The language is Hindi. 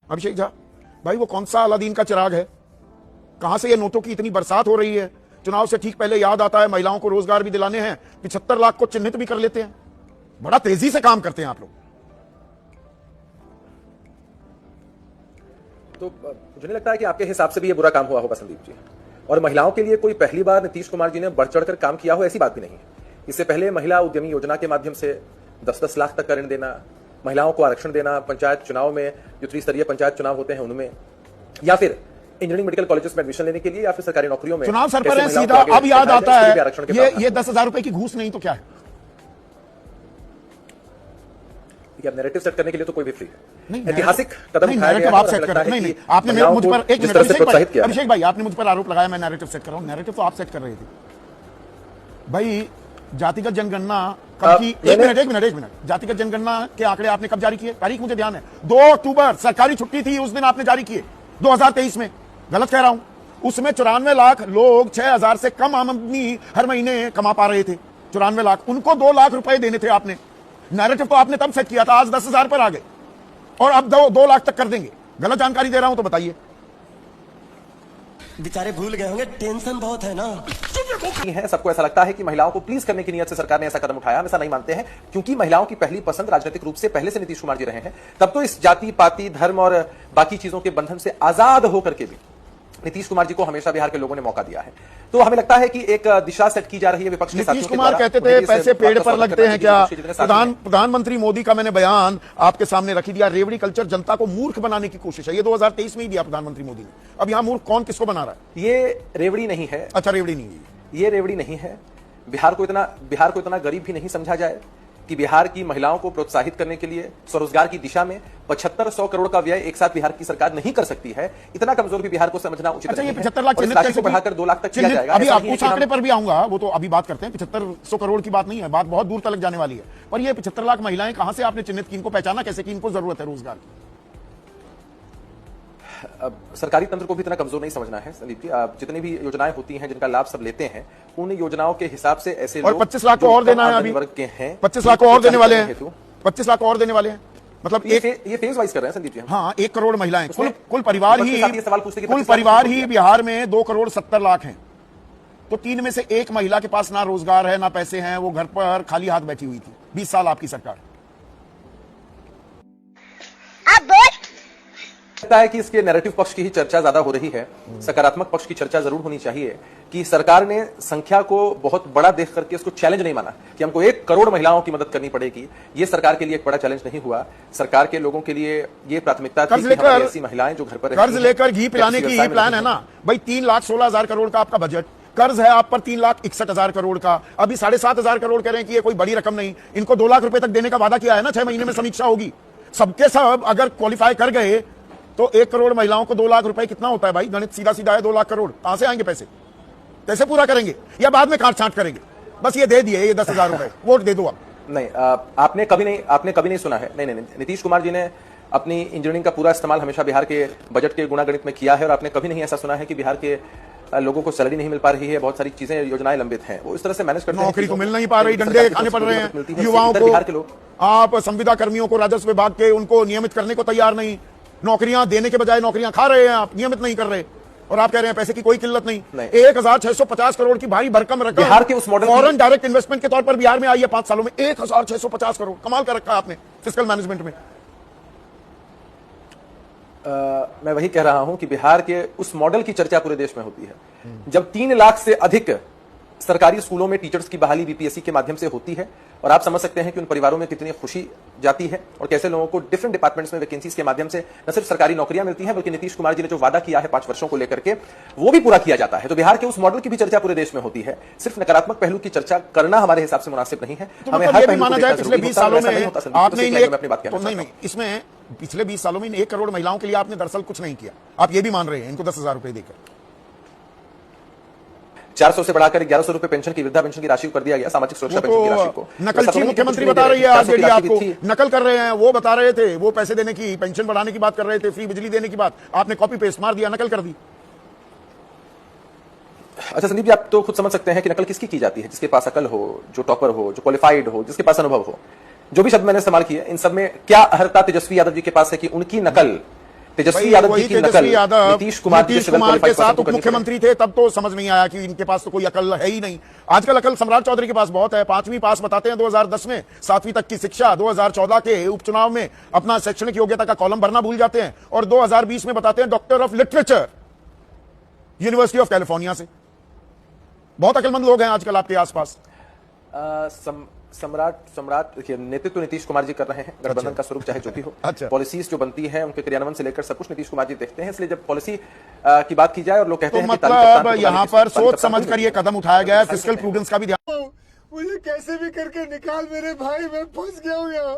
अभिषेक झा भाई, वो कौन सा अलादीन का चिराग है? कहां से ये नोटों की इतनी बरसात हो रही है? चुनाव से ठीक पहले याद आता है महिलाओं को रोजगार भी दिलाने हैं, 75 लाख को चिन्हित भी कर लेते हैं। बड़ा तेजी से काम करते हैं आप लोग। तो मुझे नहीं लगता है कि आपके हिसाब से भी ये बुरा काम हुआ होगा संदीप जी। और महिलाओं के लिए कोई पहली बार नीतीश कुमार जी ने बढ़ चढ़कर काम किया हो ऐसी बात भी नहीं है। इससे पहले महिला उद्यमी योजना के माध्यम से 10-10 लाख तक का ऋण देना, महिलाओं को आरक्षण देना, पंचायत चुनाव में जो त्रिस्तरीय पंचायत चुनाव होते हैं उनमें, या फिर इंजीनियरिंग मेडिकल कॉलेजेस में एडमिशन लेने के लिए, या फिर सरकारी नौकरियों में चुनाव सर पर है सीधा। अब याद आता है ये 10,000 रुपए की घूस नहीं तो क्या है? अब नैरेटिव सेट करने के लिए तो कोई भी फ्री नहीं, ऐतिहासिक कदम उठाया गया। आप सेट कर रहे हैं। नहीं, आपने मुझ पर एक मिनट अभिषेक भाई, आपने मुझ पर आरोप लगाया मैं नैरेटिव सेट कर रहा हूं। नैरेटिव तो आप सेट कर रहे थे भाई। जातिगत जनगणना कब की? एक मिनट जातिगत जनगणना के आंकड़े आपने कब जारी किए? तारीख मुझे ध्यान है, 2 अक्टूबर, सरकारी छुट्टी थी उस दिन आपने जारी किए, 2023 में। गलत कह रहा हूं? उसमें 94 लाख लोग 6,000 से कम आमदनी हर महीने कमा पा रहे थे। 94 लाख, उनको 2 लाख रुपए देने थे आपने। नैरेटिव तो आपने तब सेट किया था, आज 10,000 पर आ गए और अब 2 लाख तक कर देंगे। गलत जानकारी दे रहा हूं तो बताइए। बेचारे भूल गए होंगे, टेंशन बहुत है ना। है सबको ऐसा लगता है कि महिलाओं को प्लीज करने की नियत से सरकार ने ऐसा कदम उठाया। हम ऐसा नहीं मानते हैं, क्योंकि महिलाओं की पहली पसंद राजनीतिक रूप से पहले से नीतीश कुमार जी रहे हैं। तब तो इस जाति पाति धर्म और बाकी चीजों के बंधन से आजाद होकर के भी नीतीश कुमार जी को हमेशा बिहार के लोगों ने मौका दिया है। तो हमें लगता है कि एक दिशा सेट की जा रही है विपक्ष के साथियों नीतीश कुमार कहते थे पैसे पेड़ पर लगते हैं क्या? प्रधानमंत्री मोदी का मैंने बयान आपके सामने रख दिया। रेवड़ी कल्चर जनता को मूर्ख बनाने की कोशिश है। ये 2023 में ही दिया प्रधानमंत्री मोदी ने। अब यहां मूर्ख कौन किसको बना रहा है? ये रेवड़ी नहीं है। अच्छा, रेवड़ी नहीं है ये रेवड़ी नहीं है। बिहार को इतना गरीब भी नहीं समझा जाए कि बिहार की महिलाओं को प्रोत्साहित करने के लिए स्वरोजगार की दिशा में 75-100 करोड़ का व्यय एक साथ बिहार की सरकार नहीं कर सकती है। इतना कमजोर भी बिहार को समझना उचित नहीं है। 75 लाख को बढ़ाकर 2 लाख तक किया जाएगा। अभी आप उस आंकड़े पर भी आऊंगा, वो तो अभी बात करते हैं। 75-100 करोड़ की बात नहीं है, बात बहुत दूर तक जाने वाली है। पर ये 75 लाख महिलाएं कहां से आपने चिन्हित की? इनको पहचाना कैसे कि इनको जरूरत है रोजगार की? अब सरकारी तंत्र को भी इतना कमजोर नहीं समझना है संदीप जी। जितनी भी योजनाएं होती हैं जिनका लाभ सब लेते हैं, उन योजनाओं के हिसाब से ऐसे और 25 लाख को और देना है। अभी वर्ग के हैं, 25 लाख को और देने वाले हैं। 25 लाख को और देने वाले हैं, मतलब ये फेज वाइज कर रहे हैं संदीप जी। हाँ, 1 करोड़ महिलाएं, कुल परिवार ही बिहार में 2 करोड़ 70 लाख हैं। तो 3 में से 1 महिला के पास ना रोजगार है ना पैसे हैं, वो घर पर खाली हाथ बैठी हुई थी 20 साल आपकी सरकार। लगता है कि इसके नैरेटिव पक्ष की ही चर्चा ज्यादा हो रही है। सकारात्मक पक्ष की चर्चा जरूर होनी चाहिए कि सरकार ने संख्या को बहुत बड़ा देख करके उसको चैलेंज नहीं माना कि हमको 1 करोड़ महिलाओं की मदद करनी पड़ेगी। ये सरकार के लिए एक बड़ा चैलेंज नहीं हुआ। सरकार के लोगों के लिए ये प्राथमिकता थी कि हमारी ऐसी महिलाएं जो घर पर कर्ज लेकर घी पिलाने की ही प्लान है ना भाई। 3,16,000 करोड़ का आपका बजट, कर्ज है आप पर 3,61,000 करोड़ का। अभी 7,500 करोड़ कह रहे हैं कि ये कोई बड़ी रकम नहीं। इनको 2 लाख रुपए तक देने का वादा किया है ना। 6 महीने में समीक्षा होगी। सबके सब अगर क्वालिफाई कर गए तो 1 करोड़ महिलाओं को 2 लाख रुपए कितना होता है भाई? गणित सीधा सीधा है। 2 लाख करोड़ कहां से आएंगे पैसे? कैसे पूरा करेंगे? या बाद में काट छांट करेंगे? बस ये दे दिए, ये 10,000 रुपए वोट दे दो। अब नहीं, आपने कभी नहीं सुना है। नहीं, नीतीश कुमार जी ने अपनी इंजीनियरिंग का पूरा इस्तेमाल हमेशा बिहार के बजट के गुणागणित में किया है। और आपने कभी नहीं ऐसा सुना है कि बिहार के लोगों को सैलरी नहीं मिल पा रही है, बहुत सारी चीजें योजनाएं लंबित हैं, वो इस तरह से मैनेज करते हैं। नौकरी तो मिल नहीं पा रही, डंडे खाने पड़ रहे हैं युवाओं को। बिहार के लोग, आप संविदा कर्मियों को राजस्व विभाग के उनको नियमित करने को तैयार नहीं। नौकरियां देने के बजाय नौकरियां खा रहे हैं आप, नियमित नहीं कर रहे। और आप कह रहे हैं पैसे की कोई किल्लत नहीं। 1,650 करोड़ की भारी भरकम रकम बिहार के उस मॉडल फॉरेन डायरेक्ट इन्वेस्टमेंट के तौर पर बिहार में आई है 5 सालों में। 1,650 करोड़ कमाल कर रखा है आपने फिस्कल मैनेजमेंट में। मैं वही कह रहा हूं कि बिहार के उस मॉडल की चर्चा पूरे देश में होती है जब 3 लाख से अधिक सरकारी स्कूलों में टीचर्स की बहाली बीपीएससी के माध्यम से होती है। और आप समझ सकते हैं कि उन परिवारों में कितनी खुशी जाती है और कैसे लोगों को डिफरेंट डिपार्टमेंट्स में वैकेंसीज के माध्यम से न सिर्फ सरकारी नौकरियां मिलती हैं, बल्कि नीतीश कुमार जी ने जो वादा किया है 5 वर्षों को लेकर के, वो भी पूरा किया जाता है। तो बिहार के उस मॉडल की भी चर्चा पूरे देश में होती है। सिर्फ नकारात्मक पहलू की चर्चा करना हमारे हिसाब से मुनासिब नहीं है। हमें हर पहलू माना जाए पिछले 20 सालों में आपने इसमें पिछले 20 सालों में 1 करोड़ महिलाओं के लिए आपने दरअसल कुछ नहीं किया। आप ये भी मान रहे हैं इनको 10,000 रुपए देकर 400 से बढ़ाकर 1,100 रुपए पेंशन की, वृद्धा पेंशन की राशि को कर दिया गया, सामाजिक सुरक्षा पेंशन की राशि को। नकलची मुख्यमंत्री बता रही है आरजेडी आपको, नकल कर रहे हैं। वो बता रहे थे वो पैसे देने की, पेंशन बढ़ाने की बात कर रहे थे, फ्री बिजली देने की बात, आपने कॉपी पेस्ट मार दिया, नकल कर दी। अच्छा संदीप जी, आप तो खुद समझ सकते हैं कि नकल किसकी की जाती है? जिसके पास अकल हो, जो टॉपर हो, जो क्वालिफाइड हो, जिसके पास अनुभव हो। जो भी शब्द मैंने इस्तेमाल किए, इन सब में क्या अहर्ता तेजस्वी यादव जी के पास है कि उनकी नकल तेजस्वी भाई, यादव वही जी की नकल तेजस्वी यादव नीतीश कुमार जी नीतीश से कुमार के साथ उप करनी मुख्यमंत्री थे, तब तो समझ नहीं आया कि इनके पास तो कोई अकल है ही नहीं। आजकल अकल सम्राट चौधरी के पास बहुत है। 5वीं पास बताते हैं 2010 में, 7वीं तक की शिक्षा 2014 के उपचुनाव में अपना शैक्षणिक योग्यता का कॉलम भरना भूल जाते हैं, और 2020 में बताते हैं doctor of literature university of California से। बहुत अकलमंद लोग हैं आजकल आपके आसपास। सम्राट देखिए, नेतृत्व नीतीश कुमार जी कर रहे हैं, गठबंधन का स्वरूप चाहे जो भी हो। अच्छा। पॉलिसीज जो बनती हैं उनके क्रियान्वयन से लेकर सब कुछ नीतीश कुमार जी देखते हैं, इसलिए जब पॉलिसी की बात की जाए और लोग कहते तो हैं कि मतलब यहां पर सोच समझ कर यह कदम उठाया गया है, फिस्कल प्रूडेंस का भी ध्यान। मुझे कैसे भी करके निकाल मेरे भाई, मैं फंस गया हूँ यहाँ।